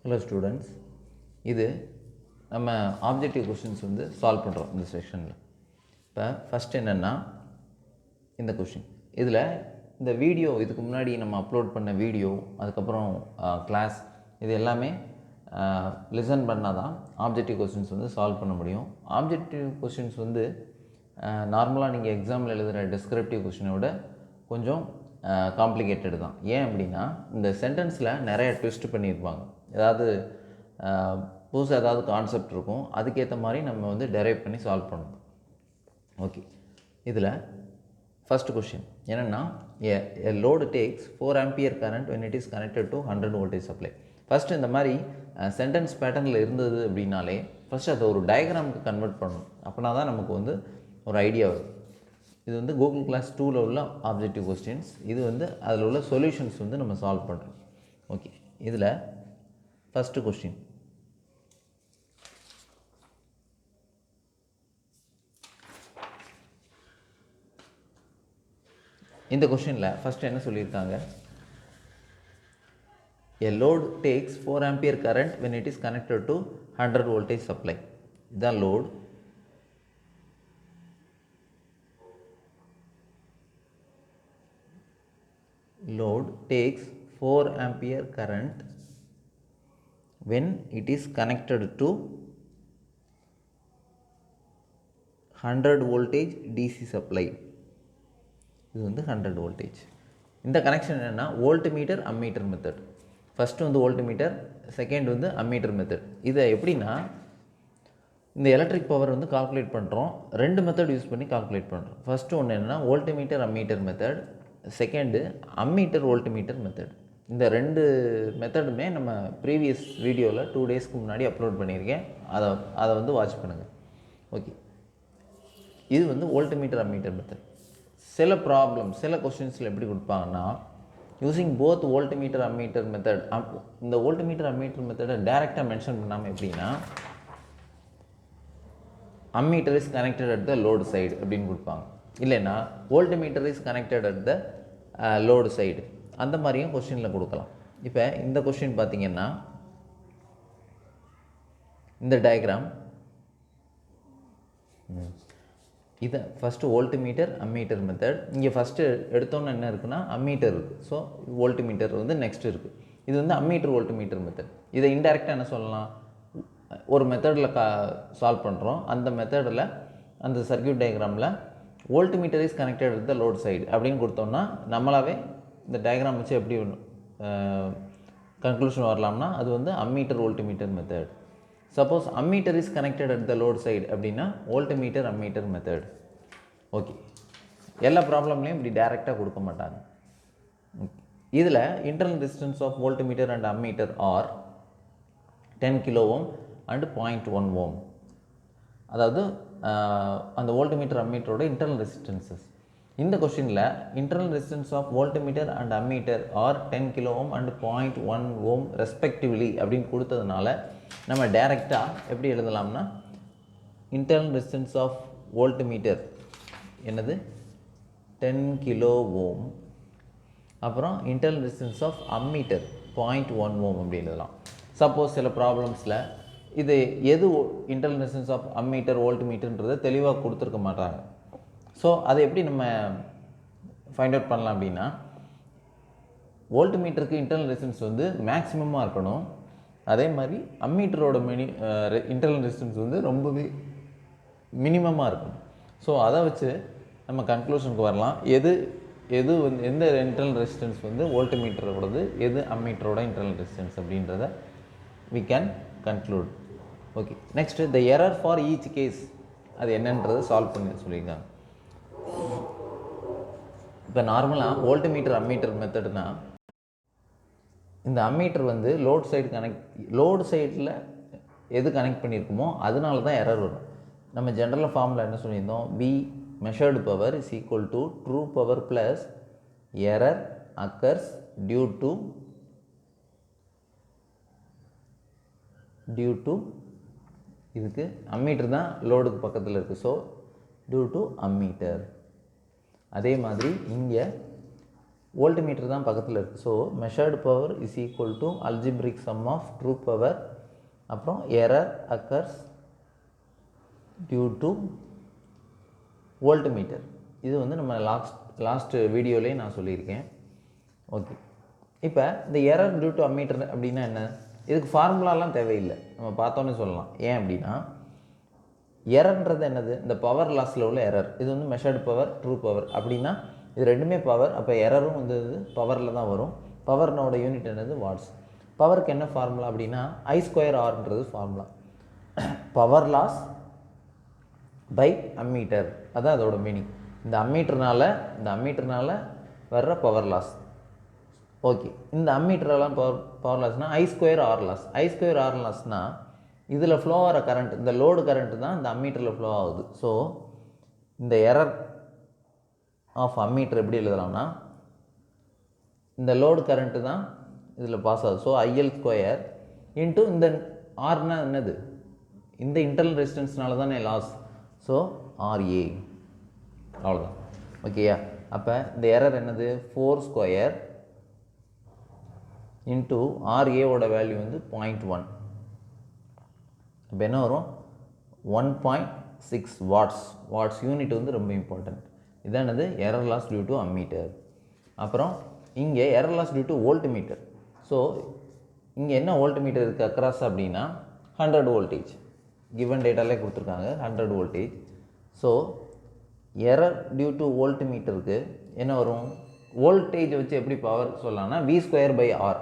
Hello students, இது நம்ம objective questions வந்து சால்வ் பண்ணுறோம் இந்த செஷனில். இப்போ ஃபஸ்ட் என்னென்னா இந்த கொஷின், இதில் இந்த வீடியோ இதுக்கு முன்னாடி நம்ம அப்லோட் பண்ண வீடியோ, அதுக்கப்புறம் கிளாஸ், இது எல்லாமே லிசன் பண்ணால் தான் ஆப்ஜெக்டிவ் கொஷின்ஸ் வந்து சால்வ் பண்ண முடியும். ஆப்ஜெக்டிவ் கொஷின்ஸ் வந்து நார்மலாக நீங்கள் எக்ஸாமில் எழுதுகிற டிஸ்கிரிப்டிவ் கொஷினை விட கொஞ்சம் காம்ப்ளிகேட்டடு தான். ஏன் அப்படின்னா இந்த சென்டென்ஸில் நிறைய ட்விஸ்ட் பண்ணியிருப்பாங்க. ஏதாவது புதுசாக ஏதாவது கான்செப்ட் இருக்கும், அதுக்கேற்ற மாதிரி நம்ம வந்து டெரைவ் பண்ணி சால்வ் பண்ணணும். ஓகே, இதில் ஃபஸ்ட் கொஷின் என்னென்னா, a load takes 4 ampere current when it is connected to 100 voltage supply. First இந்த மாதிரி சென்டென்ஸ் பேட்டர்னில் இருந்தது அப்படின்னாலே ஃபஸ்ட்டு அதை ஒரு டயக்ராமுக்கு கன்வெர்ட் பண்ணணும். அப்படின்னா தான் நமக்கு வந்து ஒரு ஐடியா வரும். இது வந்து கூகுள் கிளாஸ் 2ல் உள்ள ஆப்ஜெக்டிவ் கொஸ்டின்ஸ். இது வந்து அதில் உள்ள சொல்யூஷன்ஸ் வந்து நம்ம சால்வ் பண்ணுறோம். ஓகே, இதில் ஃபஸ்ட்டு கொஸ்டின், இந்த கொஸ்டினில் ஃபஸ்ட்டு என்ன சொல்லியிருக்காங்க, a load takes 4 ampere current when it is connected to 100 voltage supply. The load takes 4 ampere current when it is connected to 100 voltage DC supply. இது வந்து 100 voltage. இந்த connection என்னென்னா voltmeter ammeter method. First வந்து voltmeter, second வந்து ammeter method. இதை எப்படின்னா, இந்த electric power வந்து கால்குலேட் பண்ணுறோம், ரெண்டு மெத்தட் யூஸ் பண்ணி கால்குலேட் பண்ணுறோம். ஃபஸ்ட்டு ஒன்று என்னென்னா voltmeter ammeter method, second ammeter voltmeter method. இந்த ரெண்டு மெத்தடுமே நம்ம ப்ரீவியஸ் வீடியோவில் 2 டேஸ்க்கு முன்னாடி அப்லோட் பண்ணியிருக்கேன், அதை வந்து வாட்ச் பண்ணுங்கள். ஓகே, இது வந்து வோல்ட்மீட்டர் அம்மீட்டர் மெத்தட். சில ப்ராப்ளம், சில கொஸ்டின்ஸில் எப்படி கொடுப்பாங்கன்னா, using both voltmeter ammeter method. இந்த வோல்ட்மீட்டர் அம்மீட்டர் மெத்தடை டைரெக்டாக மென்ஷன் பண்ணாமல் எப்படின்னா, ammeter is connected at the load side அப்படின்னு கொடுப்பாங்க. இல்லைன்னா voltmeter is connected at the load side, அந்த மாதிரியும் கொஸ்டினில் கொடுக்கலாம். இப்போ இந்த கொஸ்டின் பார்த்தீங்கன்னா, இந்த டயக்ராம், இதை ஃபஸ்ட்டு வோல்ட்மீட்டர் அம்மீட்டர் மெத்தட். இங்கே ஃபஸ்ட்டு எடுத்தோன்னு என்ன இருக்குன்னா அம்மீட்டர் இருக்குது. ஸோ வோல்ட்மீட்டர் வந்து நெக்ஸ்ட் இருக்குது. இது வந்து அம்மீட்டர் வோல்ட்மீட்டர் மெத்தட். இதை இன்டெரக்டாக என்ன சொல்லலாம், ஒரு மெத்தடில் சால்வ் பண்ணுறோம், அந்த மெத்தடில் அந்த சர்க்யூட் டயக்ராமில் voltmeter is connected with the load side அப்படின்னு கொடுத்தோம்னா நம்மளாவே இந்த டயக்ராம் வச்சு எப்படி கன்க்ளூஷன் வரலாம்னா அது வந்து ammeter voltmeter method. Suppose ammeter is connected at the load side அப்படின்னா வோல்ட்மீட்டர் அம்மீட்டர் மெத்தட். ஓகே, எல்லா ப்ராப்ளம்லேயும் இப்படி டைரெக்டாக கொடுக்க மாட்டாங்க. இதில் internal resistance of voltmeter and ammeter are 10 kilo ohm and 0.1 ohm. அதாவது அந்த வோல்ட்மீட்டர் அம்மீட்டரோட இன்டர்னல் ரெசிஸ்டன்சஸ். இந்த கொஸ்டினில் internal resistance of voltmeter and ammeter are 10 kilo ohm and 0.1 ohm respectively அப்படின்னு கொடுத்ததுனால நம்ம டைரெக்டாக எப்படி எழுதலாம்னா, இன்டர்னல் ரெசிஸ்டன்ஸ் ஆஃப் வோல்ட்மீட்டர் என்னது 10 kilo ohm, அப்புறம் internal resistance of ammeter 0.1 ohm அப்படி எழுதலாம். சப்போஸ் சில ப்ராப்ளம்ஸில் இது எது இன்டர்னல் ரெசிஸ்டன்ஸ் ஆஃப் அம்மீட்டர் வோல்ட்மீட்டர்ன்றதை தெளிவாக கொடுத்துருக்க மாட்டாங்க. ஸோ அதை எப்படி நம்ம ஃபைண்ட் அவுட் பண்ணலாம் அப்படின்னா, வோல்ட்மீட்டருக்கு இன்டர்னல் ரெசிஸ்டன்ஸ் வந்து மேக்ஸிமமாக இருக்கணும், அதே மாதிரி அம்மீட்டரோட இன்டர்னல் ரெசிஸ்டன்ஸ் வந்து ரொம்பவே மினிமமாக இருக்கணும். ஸோ அதை வச்சு நம்ம கன்க்ளூஷனுக்கு வரலாம், எது வந்து எந்த இன்டர்னல் ரெசிஸ்டன்ஸ் வந்து வோல்ட்மீட்டரோடது, எது அம்மீட்டரோட இன்டர்னல் ரெசிஸ்டன்ஸ் அப்படின்றத we can conclude. Okay, next the error for each case அது என்னன்றதை சால்வ் பண்ணி சொல்லியிருக்காங்க. இப்போ நார்மலாக வோல்ட்மீட்டர் அம்மீட்டர் மெத்தட்னா, இந்த அம்மீட்டர் வந்து லோடு சைடில் எது கனெக்ட் பண்ணியிருக்குமோ அதனால தான் எரர் வரும். நம்ம ஜென்ரலாக ஃபார்முலா என்ன சொல்லியிருந்தோம், V measured power is equal to true power plus error occurs due to இதுக்கு அம்மீட்டர் தான் லோடுக்கு பக்கத்தில் இருக்குது, ஸோ டியூ டு அம்மீட்டர். அதே மாதிரி இங்கே வோல்ட்மீட்டர் தான் பக்கத்தில் இருக்குது. So measured power is equal to algebraic sum of true power அப்புறம் error occurs due to voltmeter. இது வந்து நம்ம லாஸ்ட் வீடியோலேயே நான் சொல்லியிருக்கேன். ஓகே, இப்போ இந்த எரர் டியூ டு அம்மீட்டர் அப்படின்னா என்ன? இதுக்கு ஃபார்முலாலாம் தேவையில்லை, நம்ம பார்த்தோன்னே சொல்லலாம். ஏன் அப்படின்னா எரர்ன்றது என்னது? இந்த பவர் லாஸில் உள்ள எரர். இது வந்து மெஷர்டு பவர், ட்ரூ பவர் அப்படின்னா இது ரெண்டுமே பவர். அப்போ எரரும் வந்து பவரில் தான் வரும். பவர்னோட யூனிட் என்னது? வாட்ஸ். பவருக்கு என்ன ஃபார்முலா அப்படின்னா I²Rன்றது formula. Power loss by ammeter, அதுதான் அதோட மீனிங். இந்த அம்மீட்டர்னால வர்ற பவர் லாஸ். ஓகே, இந்த அம்மீட்டரெல்லாம் பவர் லாஸ்னால் I²R லாஸ். I²R லாஸ்னால் இதில் ஃப்ளோ ஆகிற கரண்ட், இந்த லோடு கரண்ட்டு தான் இந்த அம்மீட்டரில் ஃப்ளோ ஆகுது. ஸோ இந்த எரர் ஆஃப் அம்மீட்டர் எப்படி எழுதலாம்னா இந்த லோடு கரண்ட்டு தான் இதில் பாஸ் ஆகுது. ஸோ IL² இன்ட்டு இந்த ஆர்னா என்னது? இந்த இன்டர்னல் ரெசிஸ்டன்ஸ்னால தானே லாஸ். ஸோ RA, அவ்வளோதான். ஓகேயா? அப்போ இந்த எரர் என்னது? 4² இன்ட்டு RAவோட வேல்யூ வந்து 0.1. இப்போ என்ன வரும்? 1.6 வாட்ஸ். வாட்ஸ் யூனிட் வந்து ரொம்ப இம்பார்ட்டன்ட். இதானது error loss due to ammeter. அப்புறம் இங்கே error loss due to voltmeter. So இங்கே என்ன வோல்ட்மீட்டர் இருக்குது அக்ராஸ் அப்படின்னா 100 வோல்டேஜ். கிவன் டேட்டாலே கொடுத்துருக்காங்க 100 voltage. So error due to வோல்ட்மீட்டருக்கு என்ன வரும்? வோல்டேஜ் வச்சு எப்படி பவர் சொல்லலாம்னா V²/R.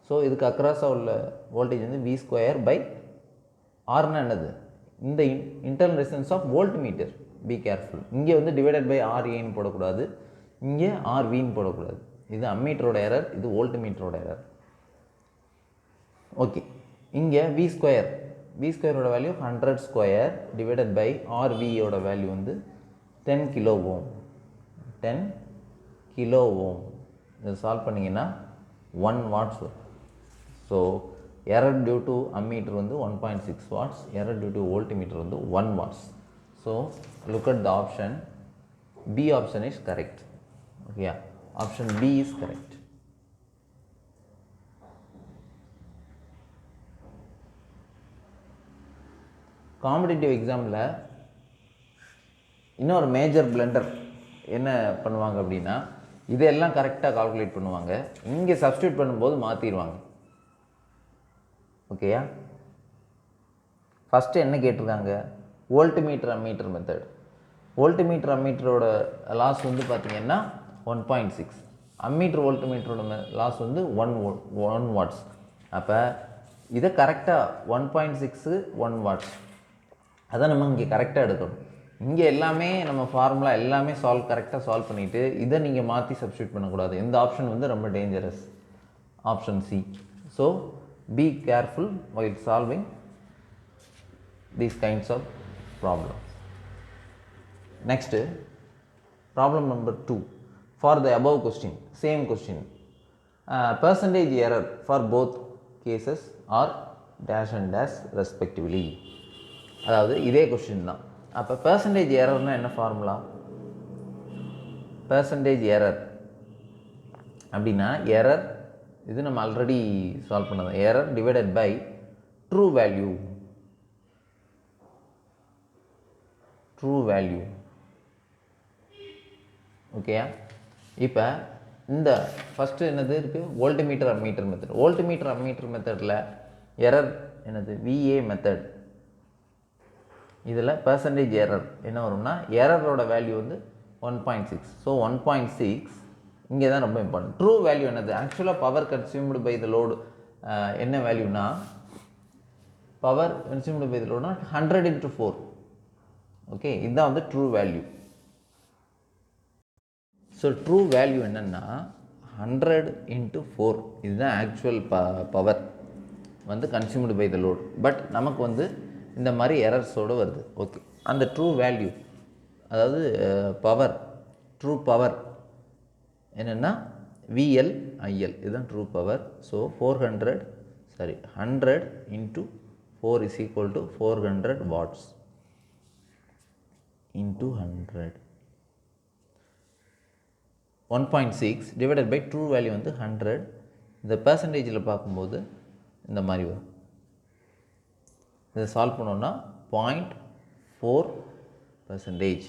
ஸோ இதுக்கு அக்ராஸாக உள்ள வோல்டேஜ் வந்து V²/Rனா என்னது? இந்த internal resistance of voltmeter. Be careful. இங்கே வந்து டிவைடட் பை RAன்னு போடக்கூடாது, இங்கே RVன்னு போடக்கூடாது. இது அம்மீட்டரோட எரர், இது வோல்ட்மீட்டரோட எரர். ஓகே, இங்கே V²ஓட வேல்யூ 100² டிவைடட் பை RVயோட வேல்யூ வந்து 10 கிலோ ஓம். 10 kilo ohm. இதை சால்வ் பண்ணிங்கன்னா 1 வாட்ஸ் வரும். So error due to ammeter வந்து 1.6 watts, error due to voltmeter வந்து 1 watts. So look at the option. B option is correct. Okay, option B is correct. Competitive எக்ஸாமில் இன்னொரு major blender என்ன பண்ணுவாங்க அப்படின்னா இதெல்லாம் கரெக்டாக கால்குலேட் பண்ணுவாங்க, இங்கே சப்ஸ்டியூட் பண்ணும்போது மாற்றிடுவாங்க. ஓகேயா? ஃபஸ்ட்டு என்ன கேட்டிருக்காங்க? Voltmeter ammeter method. வோல்ட்மீட்டர் அம்மீட்டரோட லாஸ் வந்து பார்த்திங்கன்னா 1.6. அம்மீட்டர் வோல்ட்மீட்டரோட லாஸ் வந்து 1 வாட்ஸ். அப்போ இதை கரெக்டாக 1.6 1 வாட்ஸ் அதான் நம்ம இங்கே கரெக்டாக எடுக்கணும். இங்கே எல்லாமே நம்ம ஃபார்முலா எல்லாமே கரெக்டாக சால்வ் பண்ணிவிட்டு இதை நீங்கள் மாற்றி சப்ஸ்டியூட் பண்ணக்கூடாது. இந்த ஆப்ஷன் வந்து ரொம்ப dangerous. Option C. So be careful while solving these kinds of problems. Next, problem number 2. For the above question, same question, percentage error for both cases are dash and dash respectively. அதாவது இதே question தான். அப்போ percentage எரர்னா என்ன formula? Percentage error அப்படின்னா error, இது நம்ம already solve பண்ணது, error divided by true value. True value. ஓகேயா? இப்போ இந்த ஃபஸ்ட்டு என்னது இருக்குது? Voltmeter ammeter method. Voltmeter ammeter மெத்தடில் எரர் என்னது? VA method. இதில் பெர்சன்டேஜ் எரர் என்ன வரும்னா எரரோட வேல்யூ வந்து 1.6. ஸோ 1.6 இங்கே தான் ரொம்ப இம்பார்ட்டன்ட். ட்ரூ வேல்யூ என்னது? ஆக்சுவலாக power consumed by the load என்ன வேல்யூனா பவர் கன்சியூம்டு பை த லோடுனா 100 × 4. ஓகே, இதுதான் வந்து true value. So true value என்னென்னா 100 × 4. இதுதான் ஆக்சுவல் பவர் வந்து consumed by the load. But நமக்கு வந்து இந்த மாதிரி எரர்ஸோடு வருது. ஓகே, அந்த ட்ரூ வேல்யூ அதாவது பவர், ட்ரூ பவர் என்னென்னா VL/IL, இதுதான் true power. So 100 × 4 is equal to 400 watts into 100. 1.6 divided by true value வந்து 100. இந்த பெர்சன்டேஜில் பார்க்கும்போது இந்த மாதிரி வரும். இதை சால்வ் பண்ணோன்னா 0.4%.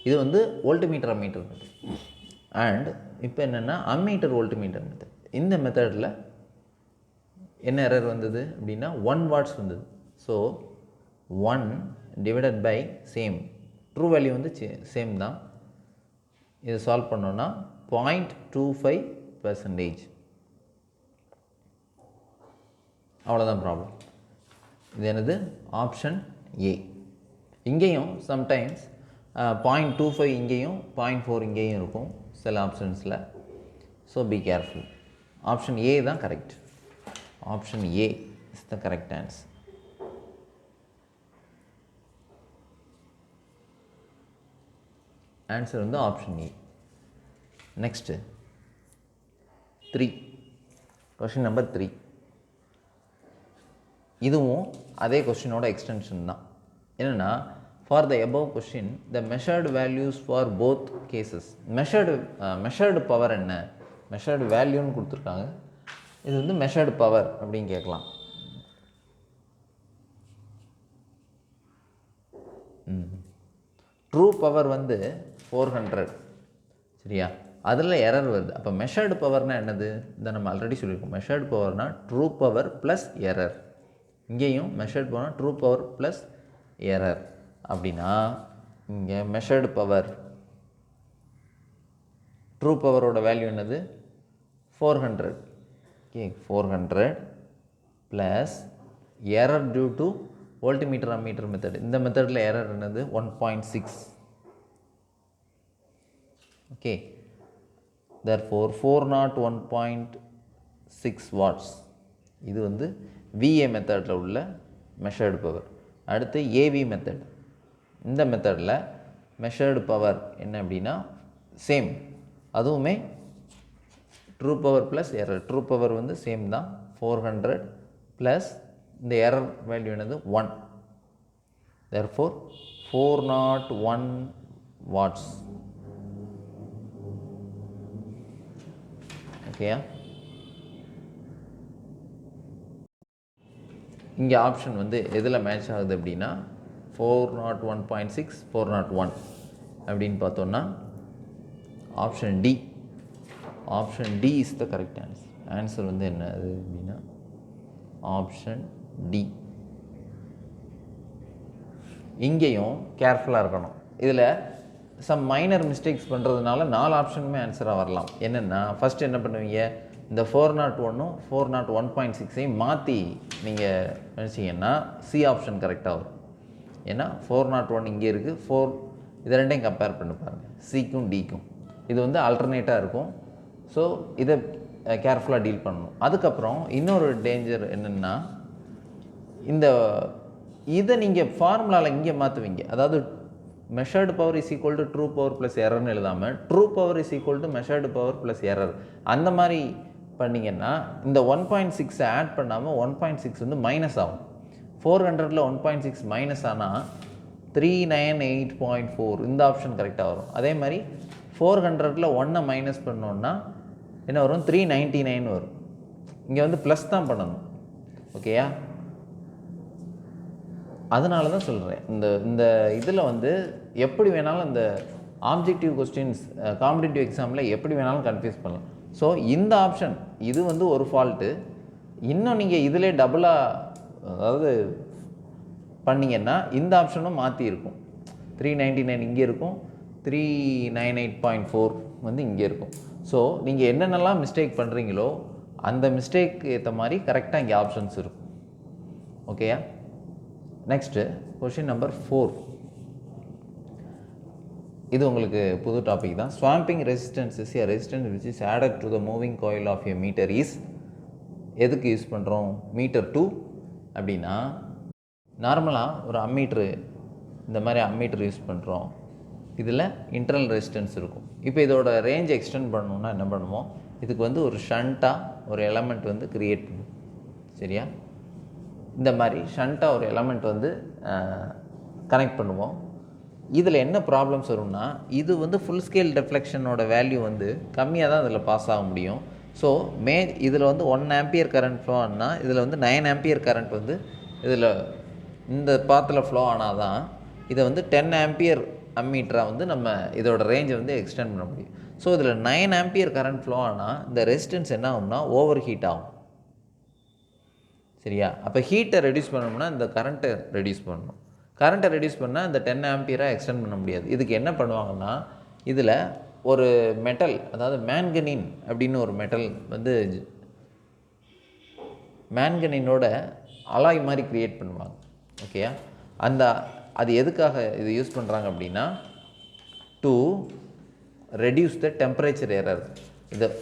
இது வந்து வோல்ட்மீட்டர் அம்மீட்டர் மெத்தட். அண்ட் இப்போ என்னென்னா அம்மீட்டர் வோல்ட்மீட்டர் மெத்தட். இந்த மெத்தடில் என்ன எரர் வந்தது அப்படின்னா 1 watts வந்தது. So 1 divided by same true value வந்து சேம் தான். இதை சால்வ் பண்ணோன்னா 0.25%. அவ்வளோதான் ப்ராப்ளம். இது என்னது? Option A. இங்கேயும் சம்டைம்ஸ் 0.25 இங்கேயும் 0.4 இங்கேயும் இருக்கும் சில ஆப்ஷன்ஸில். So be careful. Option A தான் correct. Option A is the correct answer. Answer வந்து option A. Next 3. Question number 3. இதுவும் அதே கொஷினோட எக்ஸ்டென்ஷன் தான். என்னென்னா, for the above question the measured values for both cases. Measured power என்ன, measured வேல்யூன்னு கொடுத்துருக்காங்க. இது வந்து மெஷர்டு பவர் அப்படின்னு கேட்கலாம். ட்ரூ பவர் வந்து 400, சரியா? அதில் எரர் வருது. அப்போ மெஷர்டு பவர்னால் என்னது? இதை நம்ம ஆல்ரெடி சொல்லியிருக்கோம். மெஷர்டு பவர்னால் ட்ரூ பவர் ப்ளஸ் எரர். இங்கேயும் measured power true power plus error. அப்படின்னா இங்கே மெஷர்டு பவர் ட்ரூ பவரோட வேல்யூ என்னது? 400. Okay, 400 plus error due to voltmeter ammeter method. இந்த மெத்தடில் எரர் என்னது? 1.6. Okay, therefore 401.6 watts. இது வந்து VA மெத்தடில் உள்ள மெஷர்டு பவர். அடுத்து AV மெத்தட். இந்த மெத்தடில் மெஷர்டு பவர் என்ன அப்படின்னா சேம், அதுவுமே true power plus error. True power வந்து சேம் தான், 400 ப்ளஸ் இந்த எரர் வேல்யூ என்னது? 1. therefore 401 watts. ஓகேயா? இங்கே ஆப்ஷன் வந்து எதில் மேட்ச் ஆகுது அப்படின்னா 401.6, 401 அப்படின்னு பார்த்தோன்னா option D. Option D is the correct answer. Answer வந்து என்ன அது அப்படின்னா ஆப்ஷன் டி. இங்கேயும் கேர்ஃபுல்லாக இருக்கணும். இதில் சம் மைனர் மிஸ்டேக்ஸ் பண்ணுறதுனால 4 ஆப்ஷனுமே ஆன்சராக வரலாம். என்னென்னா, ஃபஸ்ட்டு என்ன பண்ணுவீங்க, இந்த 401ம் 401.6ஐயும் மாற்றி நீங்கள் நினச்சிங்கன்னா சி ஆப்ஷன் கரெக்டாக வரும். ஏன்னா 401 இங்கே இருக்குது, 4 இதை ரெண்டையும் கம்பேர் பண்ணி பாருங்கள், சிக்கும் டிக்கும். இது வந்து ஆல்டர்னேட்டாக இருக்கும். ஸோ இதை கேர்ஃபுல்லாக டீல் பண்ணணும். அதுக்கப்புறம் இன்னொரு டேஞ்சர் என்னென்னா, இதை நீங்கள் ஃபார்முலாவில் இங்கே மாற்றுவீங்க. அதாவது measured power is equal to true power plus எரர்னு எழுதாமல் true power is equal to measured power plus error அந்த மாதிரி பண்ணிங்கன்னா இந்த 1.6 ஆட் பண்ணாமல் 1.6 வந்து மைனஸ் ஆகும். 400ல் 1.6 மைனஸ் ஆனால் 398.4 இந்த ஆப்ஷன் கரெக்டாக வரும். அதே மாதிரி 400ல் 1 மைனஸ் பண்ணோன்னா என்ன வரும்? 399 வரும். இங்கே வந்து ப்ளஸ் தான் பண்ணணும். ஓகேயா? அதனால தான் சொல்கிறேன், இந்த இதில் வந்து எப்படி வேணாலும் இந்த ஆப்ஜெக்டிவ் கொஸ்டின்ஸ் காம்படிட்டிவ் எக்ஸாமில் எப்படி வேணாலும் கன்ஃபியூஸ் பண்ணலாம். ஸோ இந்த ஆப்ஷன் இது வந்து ஒரு ஃபால்ட்டு. இன்னும் நீங்கள் இதிலே டபுளாக அதாவது பண்ணிங்கன்னா இந்த ஆப்ஷனும் மாற்றி இருக்கும். 399 இங்கே இருக்கும், 398.4 வந்து இங்கே இருக்கும். ஸோ நீங்கள் என்னென்னலாம் மிஸ்டேக் பண்ணுறீங்களோ அந்த மிஸ்டேக் ஏற்ற மாதிரி கரெக்டாக இங்கே ஆப்ஷன்ஸ் இருக்கும். ஓகேயா? Next question number 4. இது உங்களுக்கு புது டாபிக் தான். Swamping resistance is a resistance which is added to the moving coil of a meter is எதுக்கு யூஸ் பண்ணுறோம்? மீட்டர் 2 அப்படின்னா நார்மலாக ஒரு அம்மீட்ரு இந்த மாதிரி அம்மீட்டர் யூஸ் பண்ணுறோம். இதில் இன்டர்னல் ரெசிஸ்டன்ஸ் இருக்கும். இப்போ இதோட ரேஞ்ச் எக்ஸ்டெண்ட் பண்ணணுன்னா என்ன பண்ணுவோம்? இதுக்கு வந்து ஒரு ஷண்ட்டாக ஒரு எலமெண்ட் வந்து க்ரியேட் பண்ணும். சரியா? இந்த மாதிரி ஷண்ட்டாக ஒரு எலமெண்ட் வந்து கனெக்ட் பண்ணுவோம். இதில் என்ன ப்ராப்ளம்ஸ் வரும்னா, இது வந்து ஃபுல் ஸ்கேல் டெஃப்ளெக்ஷனோட வேல்யூ வந்து கம்மியாக தான் இதில் பாஸ் ஆக முடியும். ஸோ இதில் வந்து 1 ஆம்பியர் கரண்ட் ஃப்ளோ ஆனால் இதில் வந்து 9 ஆம்பியர் கரண்ட் வந்து இதில் இந்த பாத்தில் ஃப்ளோ ஆனால் தான் இதை வந்து 10 ஆம்பியர் அம்மீட்டராக வந்து நம்ம இதோட ரேஞ்சை வந்து எக்ஸ்டெண்ட் பண்ண முடியும். ஸோ இதில் 9 ஆம்பியர் கரண்ட் ஃப்ளோ ஆனால் இந்த ரெசிஸ்டன்ஸ் என்ன ஆகும்னா ஓவர் ஹீட் ஆகும். சரியா? அப்போ ஹீட்டை ரெடியூஸ் பண்ணணும்னா இந்த கரண்ட்டை ரெடியூஸ் பண்ணணும். கரண்ட்டை ரெடியூஸ் பண்ணால் இந்த 10 ஆம்பியராக எக்ஸ்டெண்ட் பண்ண முடியாது. இதுக்கு என்ன பண்ணுவாங்கன்னா, இதில் ஒரு மெட்டல், அதாவது மேங்கனீன் அப்படின்னு ஒரு மெட்டல் வந்து மேங்கனீனோட அலாய் மாதிரி க்ரியேட் பண்ணுவாங்க. ஓகேயா? அது எதுக்காக இது யூஸ் பண்ணுறாங்க அப்படின்னா, to reduce the temperature error.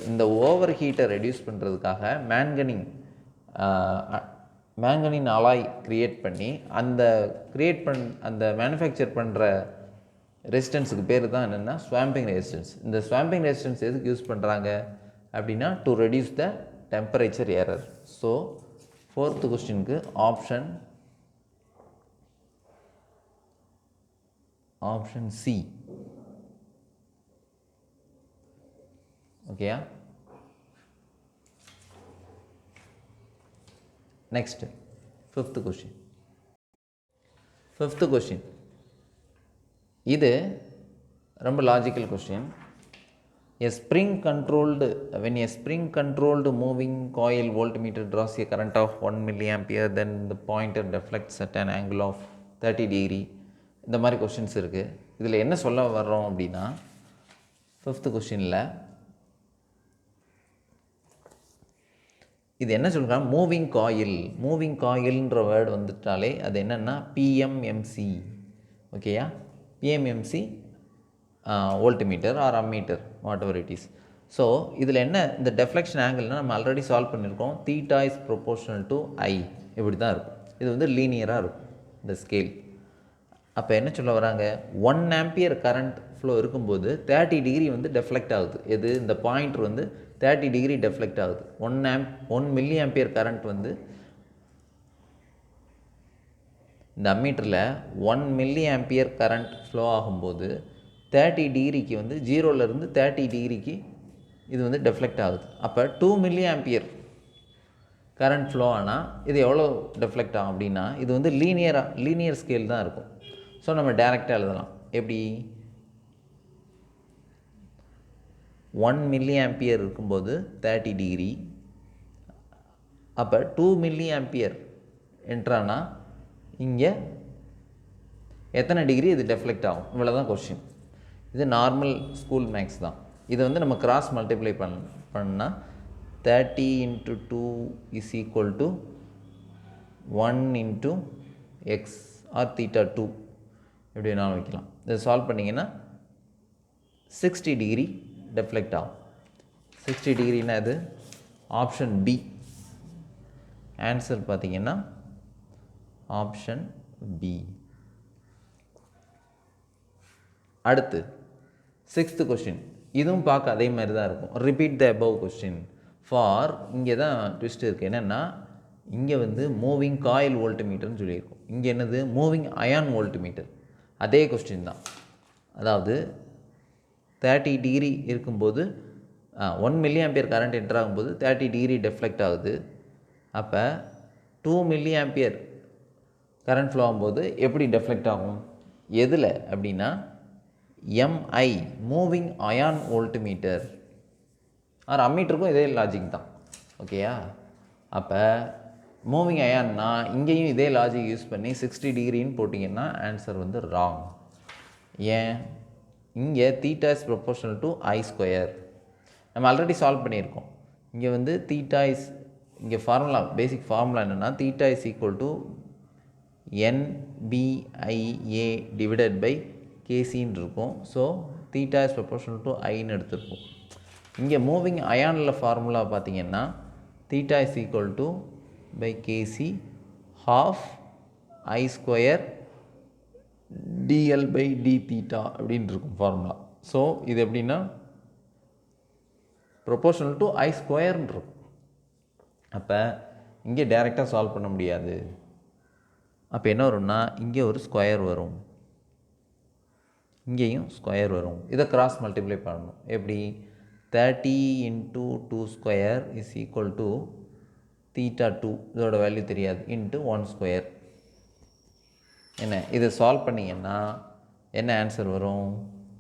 இந்த ஓவர் ஹீட்டை ரெடியூஸ் பண்ணுறதுக்காக மேங்கனீன் அலாய் க்ரியேட் பண்ணி அந்த மேனுஃபேக்சர் பண்ணுற ரெசிஸ்டன்ஸுக்கு பேர் தான் என்னென்னா ஸ்வாம்பிங் ரெசிஸ்டன்ஸ். இந்த ஸ்வாம்பிங் ரெசிஸ்டன்ஸ் எதுக்கு யூஸ் பண்ணுறாங்க அப்படின்னா, to reduce the temperature error. So 4th கொஸ்டினுக்கு ஆப்ஷன் சி. ஓகேயா? Next 5th question. இது ரொம்ப logical question. When a spring controlled moving coil voltmeter draws a current of 1 milliampere, then the pointer deflects at an angle of 30 degree. இந்த மாதிரி questions இருக்குது. இதில் என்ன சொல்ல வர்றோம் அப்படின்னா, 5th கொஸ்டினில் இது என்ன சொல்கிறாங்க, மூவிங் காயில்ன்ற வேர்டு வந்துட்டாலே அது என்னென்னா பிஎம்எம்சி. ஓகேயா? PMMC voltmeter or ammeter, whatever it is. So இதில் என்ன, இந்த டெஃப்ளெக்ஷன் ஆங்கிள்னால் நம்ம ஆல்ரெடி சால்வ் பண்ணியிருக்கோம். Theta is proportional to I. இப்படி தான் இருக்கும். இது வந்து லீனியராக இருக்கும் இந்த ஸ்கேல். அப்போ என்ன சொல்ல வராங்க, 1 ஆம்பியர் கரண்ட் ஃப்ளோ இருக்கும்போது 30 டிகிரி வந்து டெஃப்ளெக்ட் ஆகுது. இந்த பாயிண்டர் வந்து 30 டிகிரி டெஃப்ளெக்ட் ஆகுது. 1 மில்லி ஆம்பியர் கரண்ட் வந்து இந்த அம்மீட்டரில் 1 மில்லி ஆம்பியர் கரண்ட் ஃப்ளோ ஆகும்போது 30 டிகிரிக்கு வந்து 0லேருந்து 30 டிகிரிக்கு இது வந்து டெஃப்ளெக்ட் ஆகுது. அப்போ 2 மில்லி ஆம்பியர் கரண்ட் ஃப்ளோ ஆனால் இது எவ்வளோ டெஃப்ளெக்ட் ஆகும் அப்படின்னா, இது வந்து லீனியர் ஸ்கேல் தான் இருக்கும். ஸோ நம்ம டைரெக்டாக எழுதலாம். எப்படி, 1 மில்லி ஆம்பியர் இருக்கும்போது 30 டிகிரி, அப்போ 2 மில்லி ஆம்பியர் என்ட்ரானா இங்கே எத்தனை டிகிரி இது டெஃப்ளெக்ட் ஆகும்? இவ்வளோ தான் கொஸ்டின். இது நார்மல் ஸ்கூல் மேக்ஸ் தான். இதை வந்து நம்ம கிராஸ் மல்டிப்ளை பண்ணால் 30 × 2 is equal to 1 × x or θ2 எப்படி வேணாலும் வைக்கலாம். இதை சால்வ் பண்ணிங்கன்னா 60 டிகிரி டெஃப்ளெக்ட் ஆகும். 60 டிகிரினா இது ஆப்ஷன் பி. ஆன்சர் பார்த்திங்கன்னா ஆப்ஷன் பி. அடுத்து 6th கொஸ்டின். இதுவும் பார்க்க அதே மாதிரி தான் இருக்கும். Repeat the above question for, இங்கே தான் ட்விஸ்ட் இருக்குது. என்னென்னா, இங்கே வந்து மூவிங் காயில் வோல்ட்மீட்டர்னு சொல்லியிருக்கோம். இங்கே என்னது, மூவிங் அயான் வோல்ட்மீட்டர். அதே கொஸ்டின் தான். அதாவது 30 டிகிரி இருக்கும்போது 1 மில்லி ஆம்பியர் கரண்ட் என்டர் ஆகும்போது 30 டிகிரி டெஃப்ளெக்ட் ஆகுது. அப்போ 2 மில்லி ஆம்பியர் கரண்ட் ஃப்ளோ ஆகும்போது எப்படி டெஃப்ளெக்ட் ஆகும்? எதில் அப்படின்னா, MI moving iron voltmeter or அம்மீட்டருக்கும் இதே லாஜிக் தான். ஓகேயா? அப்போ மூவிங் அயான்னா இங்கேயும் இதே லாஜிக் யூஸ் பண்ணி 60 டிகிரின்னு போட்டிங்கன்னா ஆன்சர் வந்து ராங். ஏன்? இங்கே theta is proportional to I². நம்ம ஆல்ரெடி சால்வ் பண்ணியிருக்கோம். இங்கே வந்து தீட்டா இஸ், இங்கே ஃபார்முலா, பேசிக் ஃபார்முலா என்னென்னா, theta is equal to NBIA divided by கேசின்னு இருக்கும். So theta is proportional to ஐன்னு எடுத்துருப்போம். இங்கே மூவிங் அயானில் ஃபார்முலா பார்த்திங்கன்னா theta is equal to by KC ½ I² dl by D theta அப்படின்னு இருக்கும் ஃபார்முலா. ஸோ இது எப்படின்னா proportional to I² இருக்கும். அப்போ இங்கே டைரெக்டாக சால்வ் பண்ண முடியாது. அப்போ என்ன வரும்னா, இங்கே ஒரு ஸ்கொயர் வரும். இங்கேயும் ஸ்கொயர் வரும். இதை கிராஸ் மல்டிப்ளை பண்ணணும். எப்படி? 30 × 2 ஸ்கொயர் இஸ் ஈக்குவல் டு θ2, இதோட வேல்யூ தெரியாது, இன்ட்டு 1 ஸ்கொயர். என்ன இதை சால்வ் பண்ணிங்கன்னா என்ன ஆன்சர் வரும்?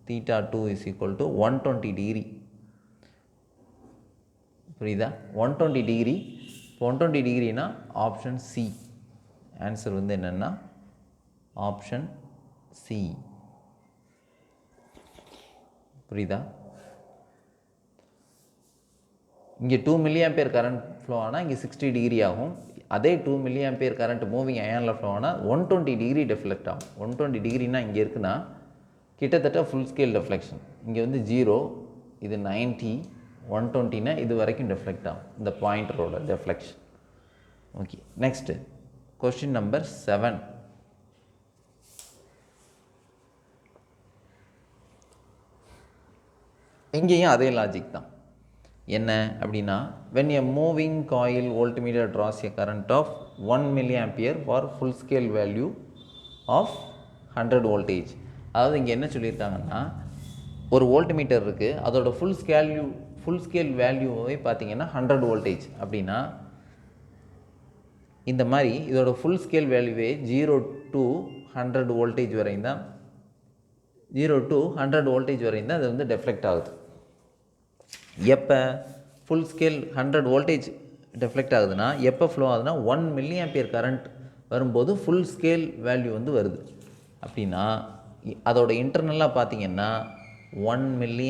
θ2 இஸ் ஈக்குவல் டு 120 டிகிரி. புரியுதா? 120 டிகிரி. 120 டிகிரினா ஆப்ஷன் சி. ஆன்சர் வந்து என்னென்னா ஆப்ஷன் சி. புரியுதா? இங்கே 2 mA கரண்ட் ஃப்ளோ ஆனால் இங்கே 60 டிகிரி ஆகும். அதே 2 mA கரண்ட் மூவிங் அயானில் ஃப்ளோ ஆனால் 120 டிகிரி டெஃப்ளெக்ட் ஆகும். 120 டிகிரினா இங்கே இருக்குன்னா கிட்டத்தட்ட ஃபுல் ஸ்கேல் டெஃப்ளெக்ஷன். இங்கே வந்து 0, இது 90, 120னா இது வரைக்கும் டெஃப்ளெக்ட் ஆகும் இந்த பாயிண்டரோட deflection. Okay, next question number 7. இங்கேயும் அதே லாஜிக் தான். என்ன அப்படின்னா, when a moving coil voltmeter draws a current of 1 mA for full scale value of 100 voltage. அதாவது இங்கே என்ன சொல்லியிருக்காங்கன்னா, ஒரு வோல்ட்மீட்டர் இருக்குது, அதோட ஃபுல் ஸ்கேல் வேல்யூவை பார்த்தீங்கன்னா 100 voltage அப்படின்னா, இந்த மாதிரி இதோட ஃபுல் ஸ்கேல் வேல்யூவே 0 to 100 voltage வரையும் தான், 0 to 100 voltage வரையும் தான் அது வந்து டெஃப்ளெக்ட் ஆகுது. எப்போ ஃபுல் ஸ்கேல் 100 voltage டெஃப்ளெக்ட் ஆகுதுன்னா எப்போ ஃப்ளோ ஆகுதுன்னா 1 mA கரண்ட் வரும்போது ஃபுல் ஸ்கேல் வேல்யூ வந்து வருது. அப்படின்னா அதோட இன்டர்னலாக பார்த்தீங்கன்னா 1 mA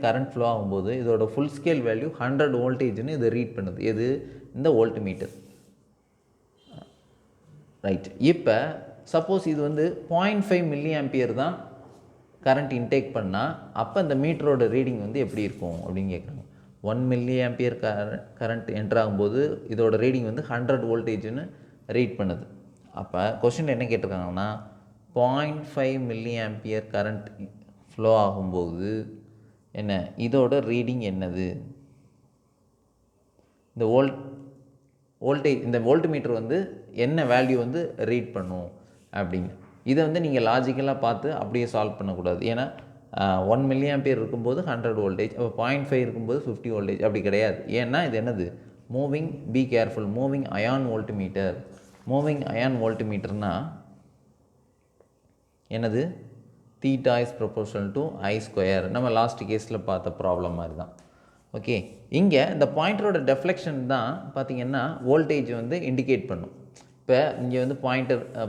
கரண்ட் ஃப்ளோ ஆகும்போது இதோட ஃபுல் ஸ்கேல் வேல்யூ 100 voltageன்னு இதை ரீட் பண்ணுது. எது? இந்த வோல்ட்மீட்டர். ரைட். இப்போ சப்போஸ் இது வந்து 0.5 mA தான் கரண்ட் இன்டேக் பண்ணால் அப்போ இந்த மீட்டரோட ரீடிங் வந்து எப்படி இருக்கும் அப்படின்னு கேட்குறாங்க. 1 mA கரண்ட் என்டர் ஆகும்போது இதோட ரீடிங் வந்து 100 voltageன்னு ரீட் பண்ணுது. அப்போ கொஸ்டின் என்ன கேட்டிருக்காங்கன்னா, 0.5 mA கரண்ட் ஃப்ளோ ஆகும்போது என்ன இதோட ரீடிங் என்னது? இந்த வோல்டேஜ், இந்த வோல்ட்மீட்டர் வந்து என்ன வேல்யூ வந்து ரீட் பண்ணும் அப்படின்னு. இதை வந்து நீங்கள் லாஜிக்கலாக பார்த்து அப்படியே சால்வ் பண்ணக்கூடாது. ஏன்னா 1 mA இருக்கும்போது 100 voltage, அப்போ 0.5 இருக்கும்போது 50 voltage அப்படி கிடையாது. ஏன்னா இது என்னது? Moving, be careful, moving iron voltmeter. Moving iron வோல்ட்மீட்டர்னா என்னது? θ is proportional to I². நம்ம லாஸ்ட் கேஸில் பார்த்த ப்ராப்ளம் மாதிரி தான். ஓகே, இங்கே இந்த பாயிண்டரோட டெஃப்ளெக்ஷன் தான் பார்த்தீங்கன்னா வோல்டேஜ் வந்து இண்டிகேட் பண்ணும். இப்போ இங்கே வந்து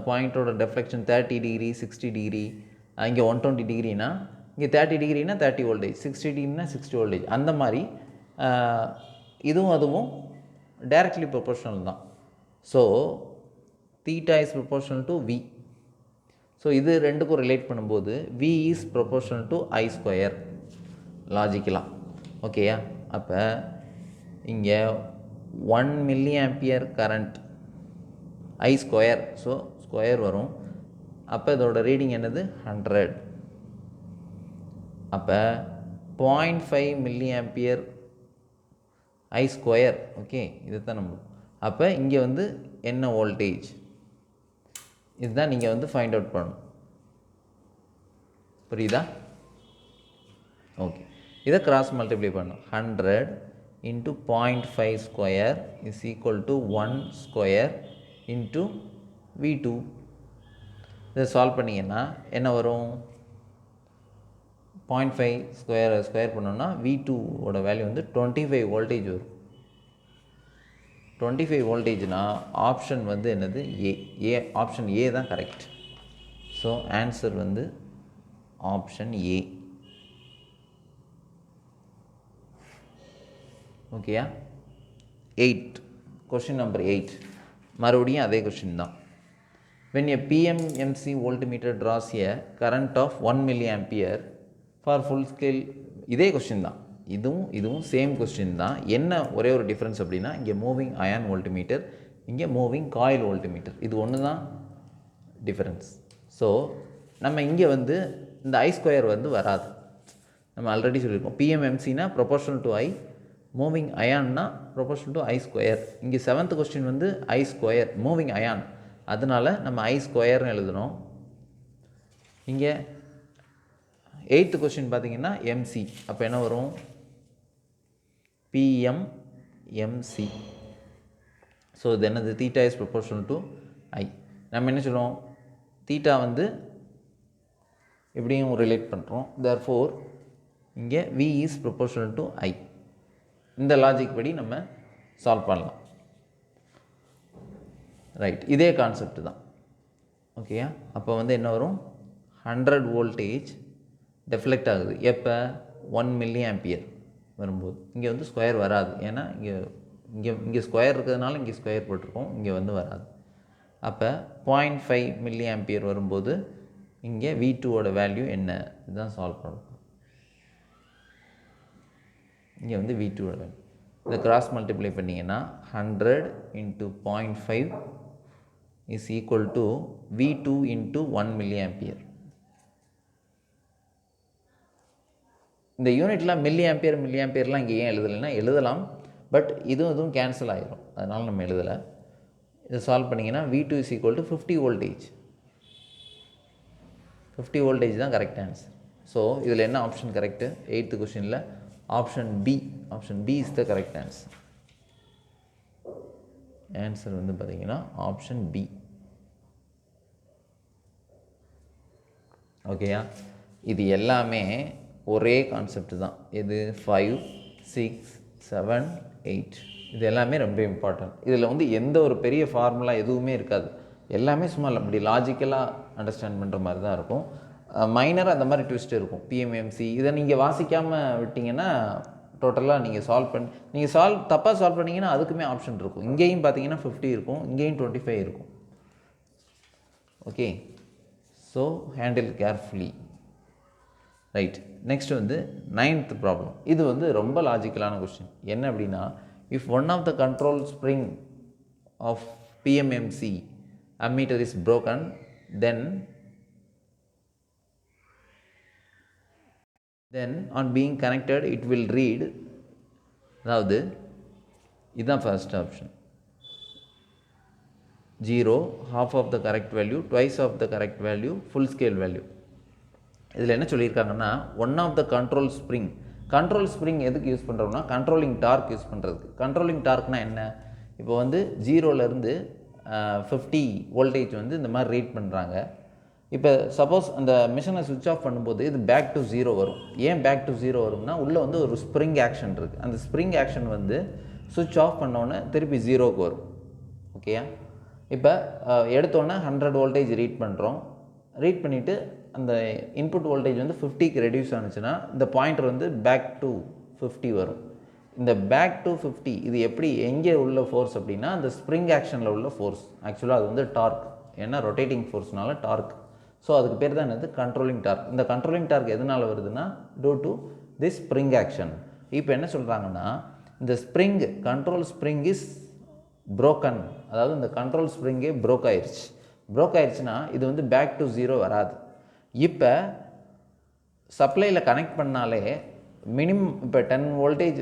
பாயிண்டரோட டெஃப்ளெக்ஷன் 30 டிகிரி, 60 டிகிரி, இங்கே 120 டிகிரினா இங்கே 30 டிகிரினா 30 voltage, 60 டிகிரினா 60 voltage. அந்த மாதிரி இதுவும் அதுவும் டைரக்ட்லி ப்ரொபோர்ஷனல் தான். So θ is proportional to V. So இது ரெண்டுக்கும் ரிலேட் பண்ணும்போது V is proportional to I² லாஜிக்கலாக. ஓகேயா? அப்போ இங்கே 1 mA current I², so square வரும். அப்போ இதோட ரீடிங் என்னது? 100. அப்போ 0.5 mA I². ஓகே, இது தான் நம்ம. அப்போ இங்கே வந்து என்ன வோல்டேஜ், இதுதான் நீங்கள் வந்து ஃபைண்ட் அவுட் பண்ணணும். புரியுதா? ஓகே, இதை கிராஸ் மல்டிப்ளை பண்ணணும். 100 × 0.5² is equal to 1² into V2. இதை சால்வ் பண்ணிங்கன்னா என்ன வரும்? 0.5 ஸ்கொயர் பண்ணோன்னா V2ஓட வேல்யூ வந்து 25 voltage வரும். 25 voltageனா ஆப்ஷன் வந்து என்னது? ஏ. ஆப்ஷன் ஏ தான் கரெக்ட். ஸோ ஆன்சர் வந்து ஆப்ஷன் ஏ. ஓகேயா? 8, கொஸ்டின் நம்பர் 8. மறுபடியும் அதே கொஸ்டின் தான். when a PMMC voltmeter draws a current of 1 mA for full scale, இதே கொஸ்டின் தான், இதுவும் சேம் கொஸ்டின் தான். என்ன ஒரே ஒரு டிஃப்ரென்ஸ் அப்படின்னா, இங்கே மூவிங் அயான் வோல்ட்மீட்டர், இங்கே மூவிங் காயில் வோல்ட்மீட்டர். இது ஒன்று தான் டிஃப்ரென்ஸ். ஸோ நம்ம இங்கே வந்து இந்த I² வந்து வராது. நம்ம ஆல்ரெடி சொல்லியிருக்கோம், PMMCனா ப்ரொபோர்ஷனல் டு I, மூவிங் அயான்னா ப்ரொபோர்ஷனல் டு I². இங்கே 7th கொஸ்டின் வந்து I² மூவிங் அயான், அதனால் நம்ம I² எழுதணும். இங்கே 8th கொஸ்டின் பார்த்தீங்கன்னா எம்சி. அப்போ என்ன வரும்? பிஎம்எம்சி. ஸோ இது என்னது? தீட்டா இஸ் ப்ரொபோர்ஷனல் டு ஐ. நம்ம என்ன சொல்லுவோம்? தீட்டா வந்து இப்படியும் ரிலேட் பண்ணுறோம். தேர்ஃபோர் இங்கே வி இஸ் ப்ரொபோர்ஷனல் டு ஐ. இந்த லாஜிக் படி நம்ம சால்வ் பண்ணலாம். ரைட், இதே கான்செப்ட் தான். ஓகேயா? அப்போ வந்து என்ன வரும்? 100 வோல்டேஜ் டெஃப்ளெக்ட் ஆகுது. எப்போ? 1 மில்லி ஆம்பியர் வரும்போது. இங்கே வந்து ஸ்கொயர் வராது, ஏன்னா இங்கே ஸ்கொயர் இருக்கிறதுனால இங்கே ஸ்கொயர் போட்டிருக்கோம், இங்கே வந்து வராது. அப்போ 0.5 மில்லி ஆம்பியர் வரும்போது இங்கே V2ஓட வேல்யூ என்ன? இதுதான் சால்வ் பண்ணணும். இங்கே வந்து V2ஓட வேல்யூ இதை கிராஸ் மல்டிப்ளை பண்ணிங்கன்னா 100 × 0.5 is equal to V2 × 1 milli ampere. இந்த யூனிட்லாம் மில்லி ஆம்பியர்லாம் இங்கே ஏன் எழுதலைன்னா எழுதலாம், பட் இதுவும் கேன்சல் ஆகிரும், அதனால் நம்ம எழுதலை. இதை சால்வ் பண்ணிங்கன்னா V2 is equal to 50 voltage. 50 voltage தான் கரெக்ட் ஆன்சர். ஸோ இதில் என்ன ஆப்ஷன் கரெக்டு? 8th கொஸ்டினில் option B is the correct answer. Answer வந்து பார்த்தீங்கன்னா ஆப்ஷன் பி. ஓகேயா? இது எல்லாமே ஒரே கான்செப்ட் தான். இது 5, 6, 7, 8 இது எல்லாமே ரொம்ப இம்பார்ட்டன்ட். இதில் வந்து எந்த ஒரு பெரிய ஃபார்முலா எதுவுமே இருக்காது. எல்லாமே சும்மா அப்படி லாஜிக்கலாக அண்டர்ஸ்டாண்ட் பண்ணுற மாதிரி தான் இருக்கும். மைனராக அந்த மாதிரி ட்விஸ்ட் இருக்கும். பிஎம்எம்சி இதை நீங்கள் வாசிக்காமல் விட்டிங்கன்னா டோட்டலாக நீங்கள் தப்பாக சால்வ் பண்ணிங்கன்னா அதுக்குமே ஆப்ஷன் இருக்கும். இங்கேயும் பார்த்தீங்கன்னா 50 இருக்கும், இங்கேயும் 25 இருக்கும். Okay, so handle carefully. Right, next வந்து 9th ப்ராப்ளம். இது வந்து ரொம்ப லாஜிக்கலான கொஸ்டின். என்ன அப்படின்னா, if one of the control spring of PMMC ammeter is broken, then on being connected it will read, அதாவது இதுதான் first option, 0, half of the correct value, twice of the correct value, full scale value. இதில் என்ன சொல்லியிருக்காங்கன்னா, one of the control spring எதுக்கு use பண்ணுறோம்னா controlling torque use பண்ணுறதுக்கு. Controlling டார்க்னால் என்ன? இப்போ வந்து 0லேருந்து 50 வோல்டேஜ் வந்து இந்த மாதிரி ரீட் பண்ணுறாங்க. இப்போ சப்போஸ் அந்த மிஷினை சுவிட்ச் ஆஃப் பண்ணும்போது இது பேக் டு 0 வரும். ஏன் பேக் டு 0 வரும்னா, உள்ளே வந்து ஒரு ஸ்ப்ரிங் ஆக்ஷன் இருக்குது. அந்த ஸ்ப்ரிங் ஆக்ஷன் வந்து சுவிட்ச் ஆஃப் பண்ணோன்னே திருப்பி 0க்கு வரும். ஓகேயா? இப்போ எடுத்தோன்னே 100 வோல்டேஜ் ரீட் பண்ணுறோம். ரீட் பண்ணிவிட்டு அந்த இன்புட் வோல்டேஜ் வந்து 50க்கு ரெடியூஸ் ஆனிச்சுன்னா இந்த பாயிண்டர் வந்து பேக் டு 50 வரும். இந்த பேக் டு 50 இது எப்படி எங்கே உள்ள ஃபோர்ஸ் அப்படின்னா அந்த ஸ்ப்ரிங் ஆக்ஷனில் உள்ள ஃபோர்ஸ். ஆக்சுவலாக அது வந்து டார்க், ஏன்னா ரொட்டேட்டிங் ஃபோர்ஸ்னால டார்க். ஸோ அதுக்கு பேர் தான் என்னது? Controlling torque. இந்த கண்ட்ரோலிங் டார்க் எதனால் வருதுன்னா due to this spring action. இப்போ என்ன சொல்கிறாங்கன்னா, இந்த கண்ட்ரோல் ஸ்ப்ரிங் இஸ் புரோக்கன், அதாவது இந்த கண்ட்ரோல் ஸ்ப்ரிங்கே ப்ரோக் ஆயிடுச்சுன்னா இது வந்து பேக் டு 0 வராது. இப்போ சப்ளையில் கனெக்ட் பண்ணாலே மினிமம் இப்போ 10 வோல்டேஜ்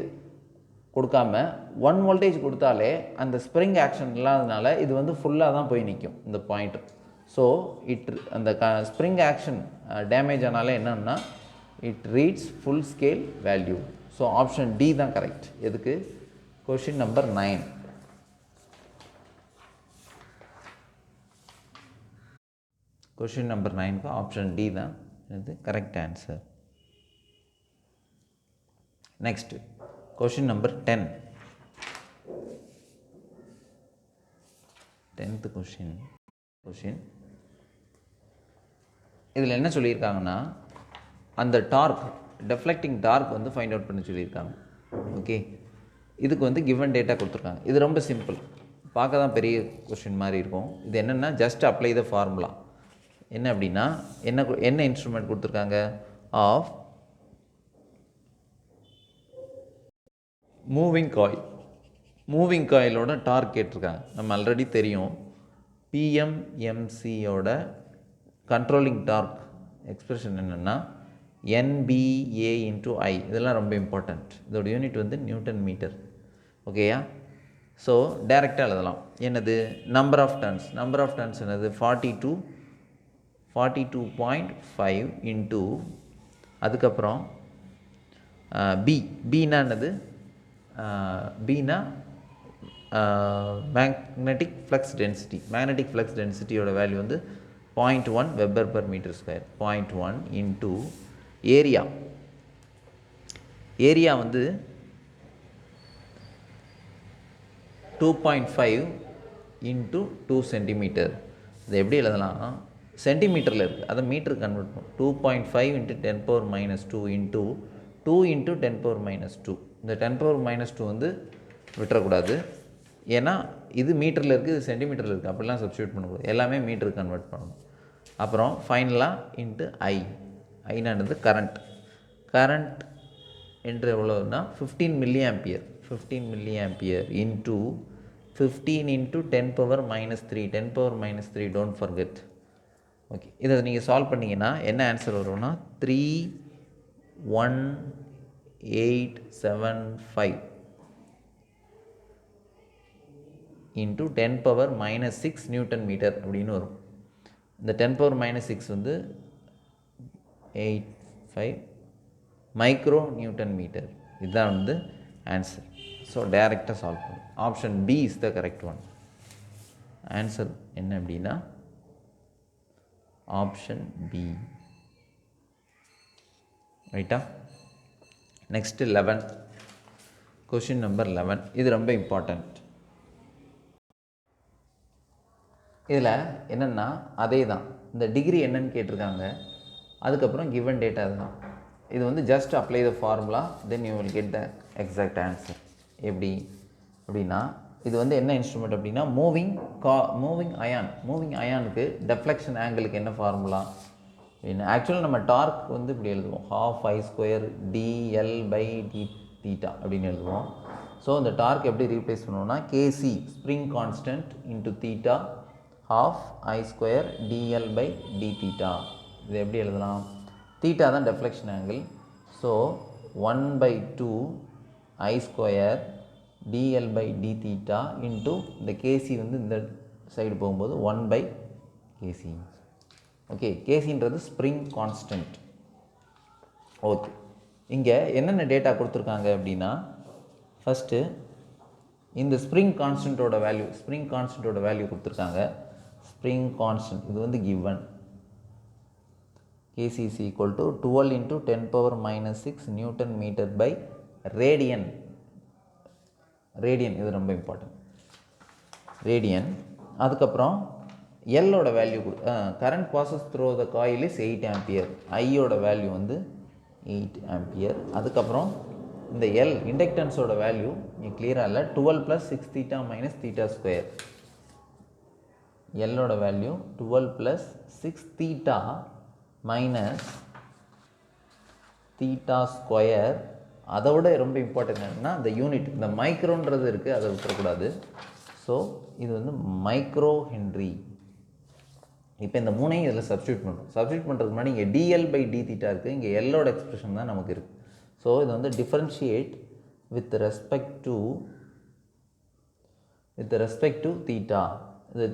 கொடுக்காம 1 வோல்டேஜ் கொடுத்தாலே அந்த ஸ்ப்ரிங் ஆக்ஷன் இல்லாதனால இது வந்து ஃபுல்லாக தான் போய் நிற்கும் இந்த பாயிண்ட். ஸோ அந்த ஸ்ப்ரிங் ஆக்ஷன் டேமேஜ் ஆனாலே என்னன்னா it reads full scale value. So option D தான் கரெக்ட். எதுக்கு? Question number 9. கொஷின் நம்பர் 9க்கு ஆப்ஷன் டி தான் இது correct answer. Next question number 10. 10th question இதில் என்ன சொல்லியிருக்காங்கன்னா, அந்த டார்க் டெஃப்ளெக்டிங் டார்க் வந்து ஃபைண்ட் அவுட் பண்ணி சொல்லியிருக்காங்க. ஓகே, இதுக்கு வந்து கிவன் டேட்டா கொடுத்துருக்காங்க. இது ரொம்ப சிம்பிள், பார்க்க தான் பெரிய கொஷின் மாதிரி இருக்கும். இது என்னென்னா ஜஸ்ட் அப்ளை த ஃபார்முலா. என்ன அப்படின்னா என்ன இன்ஸ்ட்ருமெண்ட் கொடுத்துருக்காங்க? ஆஃப் மூவிங் காயிலோட டார்க் கேட்டிருக்காங்க. நம்ம ஆல்ரெடி தெரியும் பிஎம்எம்சியோட கண்ட்ரோலிங் டார்க் எக்ஸ்பிரஷன் என்னென்னா NBA × I. இதெல்லாம் ரொம்ப இம்பார்ட்டண்ட். இதோட யூனிட் வந்து நியூட்டன் மீட்டர். ஓகேயா? ஸோ டைரெக்டாக எழுதலாம். என்னது? நம்பர் ஆஃப் டர்ன்ஸ் என்னது? 40 to 42.5 இன்ட்டு அதுக்கப்புறம் பின்னா என்னது, பின்னா magnetic flux density. Magnetic flux டென்சிட்டியோட வேல்யூ வந்து 0.1 weber per meter square. 0.1 into area. Area வந்து 2.5 இன்ட்டு 2 சென்டிமீட்டர். இது எப்படி எழுதலாம், சென்டிமீட்டரில் இருக்குது, அதை மீட்டருக்கு கன்வெர்ட் பண்ணும். 2.5 இன்ட்டு 10⁻² இன்ட்டு 2 இன்ட்டு 10⁻². இந்த 10⁻² வந்து விட்டுறக்கூடாது, ஏன்னா இது மீட்டரில் இருக்குது, இது சென்டிமீட்டரில் இருக்குது, அப்படிலாம் சப்ஸ்டியூட் பண்ணக்கூடாது, எல்லாமே மீட்டருக்கு கன்வெர்ட் பண்ணணும். அப்புறம் ஃபைனலாக இன்ட்டு ஐனானது கரண்ட். கரண்ட் என்று எவ்வளோன்னா 15 milliampere. 15 milliampere into 15 into 10⁻³ 10⁻³ don't forget. Okay, இதை நீங்கள் சால்வ் பண்ணிங்கன்னா என்ன ஆன்சர் வரும்னா 31875 இன்ட்டு 10⁻6 நியூட்டன் மீட்டர் அப்படின்னு வரும். இந்த 10⁻6 வந்து 85 மைக்ரோ நியூட்டன் மீட்டர். இதுதான் வந்து ஆன்சர். ஸோ டைரெக்டாக சால்வ் பண்ணும். Option B is the correct one. Answer என்ன அப்படின்னா ஆப்ஷன் பி. ரைட்டா? Next 11, question number 11. இது ரொம்ப இம்பார்ட்டண்ட். இதில் என்னென்னா அதே தான், இந்த டிகிரி என்னன்னு கேட்டிருக்காங்க, அதுக்கப்புறம் கிவன் டேட்டா தான். இது வந்து just apply the formula, then you will get the exact answer. எப்படி அப்படின்னா, இது வந்து என்ன இன்ஸ்ட்ருமெண்ட் அப்படின்னா மூவிங் அயான். மூவிங் அயானுக்கு டெஃப்ளெக்ஷன் ஆங்கிளுக்கு என்ன ஃபார்முலா அப்படின்னா, ஆக்சுவலாக நம்ம டார்க் வந்து இப்படி எழுதுவோம், ½ dl/d அப்படின்னு எழுதுவோம். ஸோ இந்த டார்க் எப்படி ரீப்ளேஸ் பண்ணுவோம்னா K C spring constant into theta ½ dl/d. இது எப்படி எழுதலாம், தீட்டா தான் deflection angle. So 1/2 I² dl/d into இந்த கேசி வந்து இந்த சைடு போகும்போது 1/kc. ஓகே, கேசின்றது ஸ்ப்ரிங் கான்ஸ்டன்ட். ஓகே, இங்கே என்னென்ன டேட்டா கொடுத்துருக்காங்க அப்படின்னா, ஃபஸ்ட்டு இந்த ஸ்ப்ரிங் கான்ஸ்டன்ட்டோட வேல்யூ கொடுத்துருக்காங்க. ஸ்ப்ரிங் கான்ஸ்டன்ட் இது வந்து given. kc is equal to 12 into 10⁻6 newton meter by radian. இது ரொம்ப இம்பார்ட்டன்ட், ரேடியன். அதுக்கப்புறம் எல்லோட value current passes through the coil is 8 ampere. ஐயோட வேல்யூ வந்து 8 ஆம்பியர். அதுக்கப்புறம் இந்த எல் இண்டக்டன்ஸோட வேல்யூ இங்கே கிளியராக இல்லை, 12 + 6 θ - θ². எல்லோட வேல்யூ 12 + 6 θ - θ². அதை விட ரொம்ப இம்பார்ட்டன்ட் என்னன்னா இந்த யூனிட், இந்த மைக்ரோன்றது இருக்குது, அதை விட்டுறக்கூடாது. ஸோ இது வந்து மைக்ரோ ஹென்ரி. இப்போ இந்த மூணையும் இதில் சப்ஸ்டியூட் பண்ணுறோம். சப்ஸ்டியூட் பண்ணுறதுக்கு முன்னாடி இங்கே dl/d இருக்குது, இங்கே எல்லோட எக்ஸ்பிரஷன் தான் நமக்கு இருக்குது. ஸோ இது வந்து differentiate with respect to theta. இது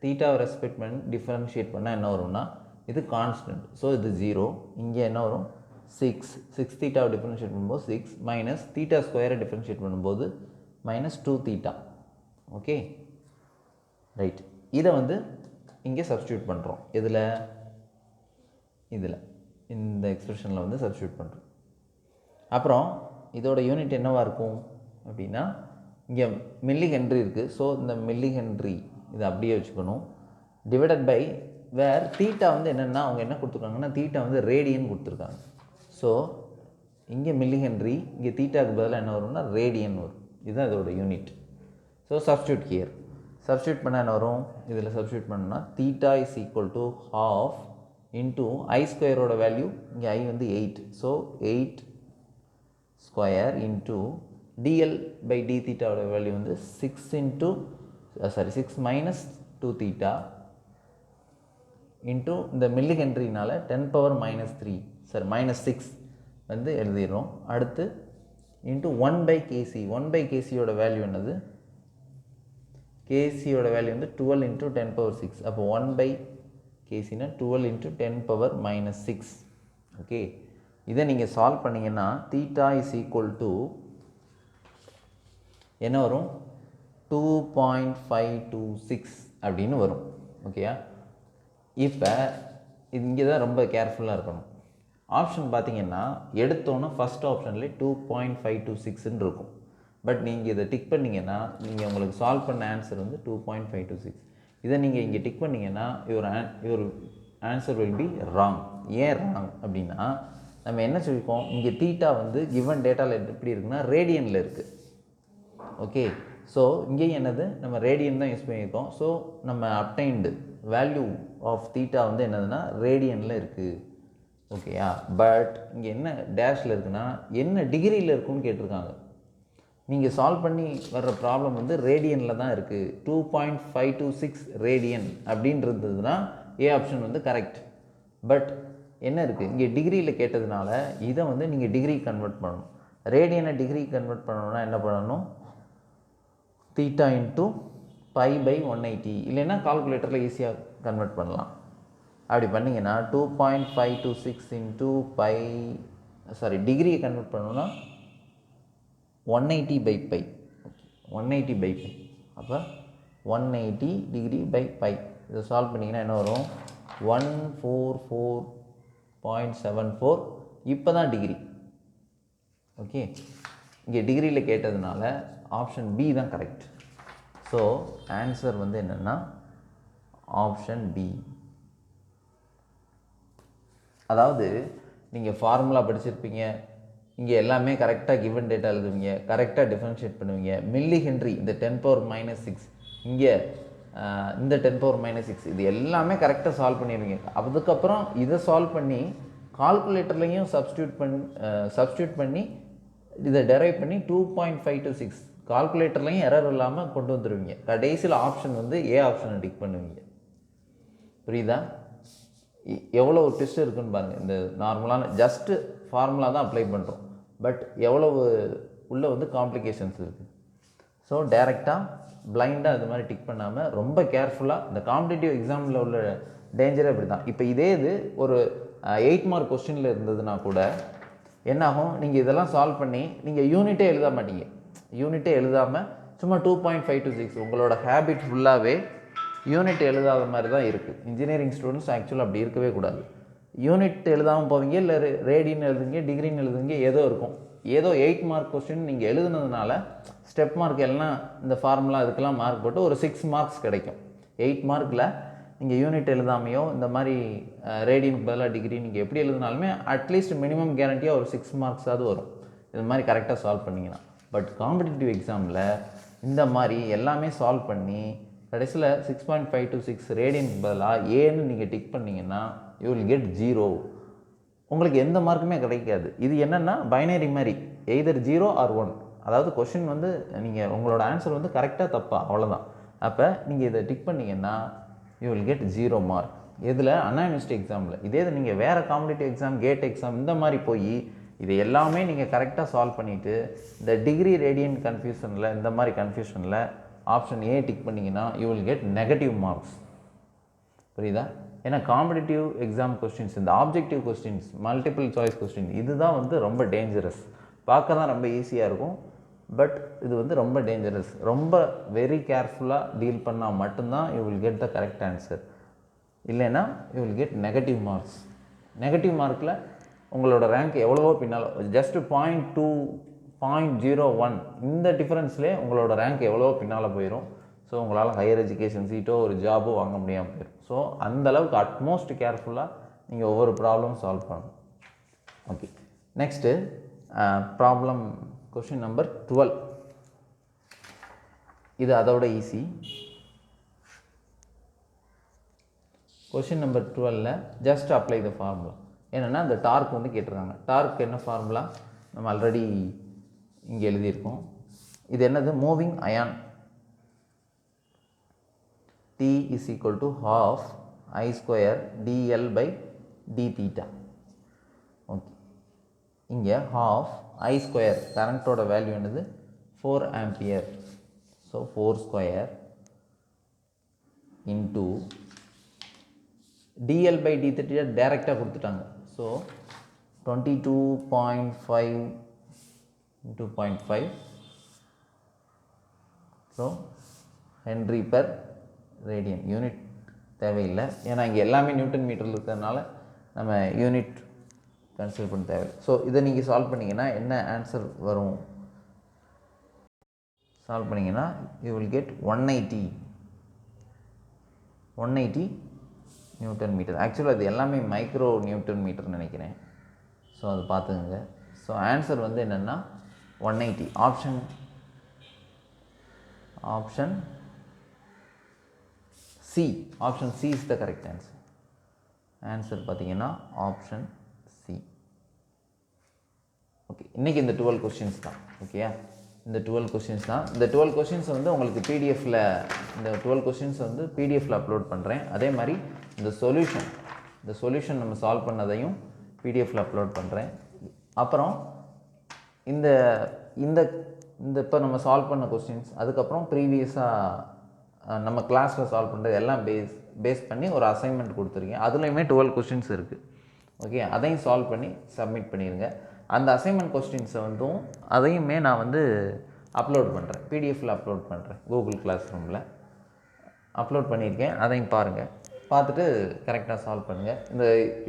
தீட்டாவை ரெஸ்பெக்ட் பண்ணி டிஃபரன்ஷியேட் பண்ணால் என்ன வரும்னா இது கான்ஸ்டன்ட். ஸோ இது 0. இங்கே என்ன வரும் 6 தீட்டாவை டிஃபரன்ஷியேட் பண்ணும்போது 6 மைனஸ் θ² டிஃபரன்ஷியேட் பண்ணும்போது -2θ. Okay, right. இதை வந்து இங்கே சப்ஸ்டியூட் பண்ணுறோம். இதில் இந்த எக்ஸ்பிரஷனில் வந்து சப்ஸ்டியூட் பண்ணுறோம். அப்புறம் இதோட யூனிட் என்னவாக இருக்கும் அப்படின்னா, இங்கே மில்லி ஹென்ரி இருக்குது. ஸோ இந்த மில்லி ஹென்ரி இதை அப்படியே வச்சுக்கணும். டிவைடட் பை வேர் தீட்டா வந்து என்னென்னா அவங்க என்ன கொடுத்துருக்காங்கன்னா தீட்டா வந்து ரேடியன் கொடுத்துருக்காங்க. ஸோ இங்கே மில்லி ஹென்ரி, இங்கே தீட்டாவுக்கு பதிலாக என்ன வரும்னா ரேடியன் வரும். இதுதான் இதோட unit. So substitute here. Substitute பண்ணால் என்ன வரும், இதில் சப்ஸ்டியூட் பண்ணால் theta is equal to ½ into I² value இங்கே I வந்து 8. ஸோ 8² இன்ட்டு dl/d வேல்யூ வந்து 6 மைனஸ் 2θ இன்ட்டு இந்த மில்லி ஹென்ரினால் 10⁻³ வந்து எழுதிடுறோம். அடுத்து இன்ட்டு 1/kc. 1/kcயோட வேல்யூ என்னது, கேசியோட வேல்யூ வந்து 12 × 10⁻6. அப்போ 1/kc கேசினா 12 into 10 power minus 6. Okay, இதை நீங்கள் சால்வ் பண்ணிங்கன்னா தீட்டா இஸ் ஈக்குவல் டு என்ன வரும் 2.526 அப்படின்னு வரும். ஓகேயா, இப்போ இங்கே தான் ரொம்ப கேர்ஃபுல்லாக இருக்கணும். ஆப்ஷன் பார்த்தீங்கன்னா எடுத்தோன்னே ஃபஸ்ட் ஆப்ஷன்லேயே 2.526ன்னு இருக்கும். பட் நீங்கள் இதை டிக் பண்ணிங்கன்னா நீங்கள் உங்களுக்கு சால்வ் பண்ண ஆன்சர் வந்து 2.526. இதை நீங்கள் இங்கே டிக் பண்ணிங்கன்னா your answer will be wrong. ஏன் ராங் அப்படின்னா நம்ம என்ன சொல்லியிருக்கோம், இங்கே தீட்டா வந்து கிவன் டேட்டாவில் எப்படி இருக்குன்னா ரேடியனில் இருக்குது. ஓகே, ஸோ இங்கேயும் என்னது நம்ம ரேடியன் தான் யூஸ் பண்ணியிருக்கோம். ஸோ நம்ம அப்டைன்டு வேல்யூ ஆஃப் தீட்டா வந்து என்னதுன்னா ரேடியனில் இருக்குது. ஓகேயா, பட் இங்கே என்ன டேஷில் இருக்குன்னா என்ன டிகிரியில் இருக்குன்னு கேட்டிருக்காங்க. நீங்கள் சால்வ் பண்ணி வர்ற ப்ராப்ளம் வந்து ரேடியனில் தான் இருக்குது. 2.526 ரேடியன் அப்படின்றதுனா ஏ ஆப்ஷன் வந்து கரெக்ட். பட் என்ன இருக்குது இங்கே டிகிரியில் கேட்டதுனால இதை வந்து நீங்கள் டிகிரி கன்வெர்ட் பண்ணணும். ரேடியனை டிகிரி கன்வெர்ட் பண்ணணும்னா என்ன பண்ணணும், தீட்டா இன்ட்டு π/180, இல்லைன்னா கால்குலேட்டரில் ஈஸியாக கன்வெர்ட் பண்ணலாம். அப்படி பண்ணிங்கன்னா 2.526 இன்ட்டு டிகிரியை கன்வெர்ட் பண்ணணும்னா 180/π. ஓகே, 180/π. அப்போ 180 டிகிரி பை பை. இதை சால்வ் பண்ணிங்கன்னா என்ன வரும் 144.74. இப்போ தான் டிகிரி. ஓகே, இங்கே டிகிரியில் கேட்டதுனால ஆப்ஷன் பி தான் கரெக்ட். ஸோ ஆன்சர் வந்து என்னென்னா ஆப்ஷன் பி. அதாவது நீங்கள் ஃபார்முலா படிச்சிருப்பீங்க, இங்கே எல்லாமே கரெக்டாக கிவன் டேட்டா எழுதுவீங்க, கரெக்டாக டிஃபரன்ஷியேட் பண்ணுவீங்க. மில்லி ஹென்ரி இந்த 10⁻⁻6, இங்கே இந்த 10⁻⁻6, இது எல்லாமே கரெக்டாக சால்வ் பண்ணிடுவீங்க. அதுக்கப்புறம் இதை சால்வ் பண்ணி கால்குலேட்டர்லையும் சப்ஸ்டியூட் பண்ணி இதை டெரைவ் பண்ணி 2.526 கால்குலேட்டர்லையும் எரர் இல்லாமல் கொண்டு வந்துடுவீங்க. கடைசியில் ஆப்ஷன் வந்து ஏ ஆப்ஷனை டிக் பண்ணுவீங்க. புரியுதா? எவ்வளோ ஒரு ட்விஸ்ட் இருக்குன்னு பாருங்கள். இந்த நார்மலான ஜஸ்ட்டு ஃபார்முலா தான் அப்ளை பண்ணுறோம், பட் எவ்வளவு உள்ளே வந்து காம்ப்ளிகேஷன்ஸ் இருக்குது. ஸோ டைரெக்டாக பிளைண்டாக இது மாதிரி டிக் பண்ணாமல் ரொம்ப கேர்ஃபுல்லாக. இந்த காம்படிட்டிவ் எக்ஸாமில் உள்ள டேஞ்சரே அப்படி தான். இப்போ இதே இது ஒரு 8 மார்க் கொஸ்டினில் இருந்ததுன்னா கூட என்னாகும், நீங்கள் இதெல்லாம் சால்வ் பண்ணி நீங்கள் யூனிட்டே எழுத மாட்டீங்க. யூனிட்டே எழுதாமல் சும்மா 2.526 உங்களோட ஹேபிட் ஃபுல்லாகவே யூனிட் எழுதாத மாதிரி தான் இருக்குது. இன்ஜினியரிங் ஸ்டூடெண்ட்ஸ் ஆக்சுவலாக அப்படி இருக்கவே கூடாது. யூனிட் எழுதாமல் போவீங்க, இல்லை ரேடின்னு எழுதுங்க, டிகிரின்னு எழுதுங்க, ஏதோ இருக்கும். ஏதோ 8 மார்க் கொஸ்டின் நீங்கள் எழுதுனதுனால ஸ்டெப் மார்க் எல்லாம் இந்த ஃபார்முலா இதுக்கெல்லாம் மார்க் போட்டு ஒரு 6 மார்க்ஸ் கிடைக்கும். 8 மார்க்கில் நீங்கள் யூனிட் எழுதாமையோ இந்த மாதிரி ரேடியனுக்கு பதிலாக டிகிரி நீங்கள் எப்படி எழுதினாலுமே அட்லீஸ்ட் மினிமம் கேரண்டியாக ஒரு 6 மார்க்ஸாவது வரும், இது மாதிரி கரெக்டாக சால்வ் பண்ணிங்கன்னா. பட் காம்படிட்டிவ் எக்ஸாமில் இந்த மாதிரி எல்லாமே சால்வ் பண்ணி கடைசியில் 6.526 ரேடியனுக்கு பதிலாக ஏன்னு நீங்கள் டிக் பண்ணிங்கன்னா யூ வில் கெட் 0. உங்களுக்கு எந்த மார்க்குமே கிடைக்காது. இது என்னென்னா பைனரி மாதிரி, எய்தர் 0 or 1. அதாவது கொஷின் வந்து நீங்கள் உங்களோட ஆன்சர் வந்து கரெக்டாக தப்பா அவ்வளோதான். அப்போ நீங்கள் இதை டிக் பண்ணிங்கன்னா யூ வில் கெட் 0 மார்க். இதில் அன்யூனிவர்சிட்டி எக்ஸாமில். இதே இது நீங்கள் வேறு காம்படிட்டிவ் எக்ஸாம், கேட் எக்ஸாம் இந்த மாதிரி போய் இது எல்லாமே நீங்கள் கரெக்டாக சால்வ் பண்ணிவிட்டு இந்த டிகிரி ரேடியன் கன்ஃபியூஷனில் இந்த மாதிரி கன்ஃபியூஷனில் ஆப்ஷன் ஏ டிக் பண்ணிங்கன்னா you will get negative marks. புரியுதா? ஏன்னா காம்படிட்டிவ் எக்ஸாம் கொஸ்டின்ஸ், இந்த objective questions, multiple choice question இதுதான் வந்து ரொம்ப டேஞ்சரஸ். பார்க்க தான் ரொம்ப ஈஸியாக இருக்கும், பட் இது வந்து ரொம்ப டேஞ்சரஸ். ரொம்ப வெரி கேர்ஃபுல்லாக டீல் பண்ணால் மட்டும்தான் you will get the correct answer. இல்லைன்னா you will get negative marks. Negative மார்க்கில் உங்களோட ரேங்க் எவ்வளவோ பின்னால், ஜஸ்ட்டு 0.01 இந்த டிஃப்ரென்ஸ்லேயே உங்களோட ரேங்க் எவ்வளவோ பின்னால் போயிடும். ஸோ உங்களால் ஹையர் எஜுகேஷன் சீட்டோ ஒரு ஜாபோ வாங்க முடியாமல் போயிடும். ஸோ அந்தளவுக்கு அட்மோஸ்ட் கேர்ஃபுல்லாக நீங்கள் ஒவ்வொரு ப்ராப்ளமும் சால்வ் பண்ணணும். Okay, next problem question number 12. இது அதோட ஈஸி. கொஷின் நம்பர் 12ல் ஜஸ்ட் அப்ளை த ஃபார்முலா. என்னென்னா இந்த டார்க் வந்து கேட்டிருக்காங்க. டார்க் என்ன ஃபார்முலா நம்ம ஆல்ரெடி இங்கே எழுதியிருக்கோம். இது என்னது, moving ion T is equal to half I square dl by d theta. Okay, இங்கே half I square கரண்ட்டோட வேல்யூ என்னது 4 ampere. So 4 square into dl by d theta டைரெக்டாக கொடுத்துட்டாங்க. So 22.5 into 0.5 so Henry per radian. Unit தேவையில்லை, ஏன்னா இங்கே எல்லாமே Newton மீட்டரில் இருக்கிறதுனால நம்ம யூனிட் கன்சிடர் பண்ண தேவையில்லை. ஸோ இதை நீங்கள் சால்வ் பண்ணிங்கன்னா என்ன ஆன்சர் வரும்? சால்வ் பண்ணிங்கன்னா you will get 180 newton metre. ஆக்சுவலாக அது எல்லாமே மைக்ரோ நியூட்டன் மீட்டர்னு நினைக்கிறேன். ஸோ அது பார்த்துக்குங்க. ஸோ ஆன்சர் வந்து என்னென்னா 180. Option C. Option C is the correct answer. Answer பார்த்தீங்கன்னா ஆப்ஷன் சி. ஓகே, இன்றைக்கி இந்த 12 கொஸ்டின்ஸ் தான். ஓகேயா, இந்த 12 கொஸ்டின்ஸ் தான். இந்த 12 கொஸ்டின்ஸ் வந்து உங்களுக்கு பிடிஎஃப்பில், இந்த 12 கொஸ்டின்ஸ் வந்து பிடிஎஃப்பில் அப்லோட் பண்ணுறேன். அதே மாதிரி இந்த சொல்யூஷன் நம்ம சால்வ் பண்ணதையும் பிடிஎஃப்பில் அப்லோட் பண்ணுறேன். அப்புறம் இந்த இந்த இந்த இப்போ நம்ம சால்வ் பண்ண கொஸ்டின்ஸ், அதுக்கப்புறம் ப்ரீவியஸாக நம்ம கிளாஸில் சால்வ் பண்ணுறது எல்லாம் பேஸ் பண்ணி ஒரு அசைன்மெண்ட் கொடுத்துருக்கேன். அதுலேயுமே 12 கொஸ்டின்ஸ் இருக்குது. ஓகே, அதையும் சால்வ் பண்ணி சப்மிட் பண்ணிடுங்க. அந்த அசைன்மெண்ட் கொஸ்டின்ஸை அதையுமே நான் அப்லோட் பண்ணுறேன், பிடிஎஃப்பில் அப்லோட் பண்ணுறேன். கூகுள் கிளாஸ் ரூமில் அப்லோட் பண்ணியிருக்கேன். அதையும் பாருங்கள். பார்த்துட்டு கரெக்டாக சால்வ் பண்ணுங்கள்.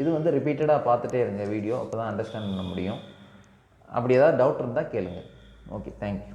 இது ரிப்பீட்டடாக பார்த்துட்டே இருங்க வீடியோ, அப்போ தான் அண்டர்ஸ்டாண்ட் பண்ண முடியும். அப்படி ஏதாவது டவுட் இருந்தால் கேளுங்க. Okay, thank you.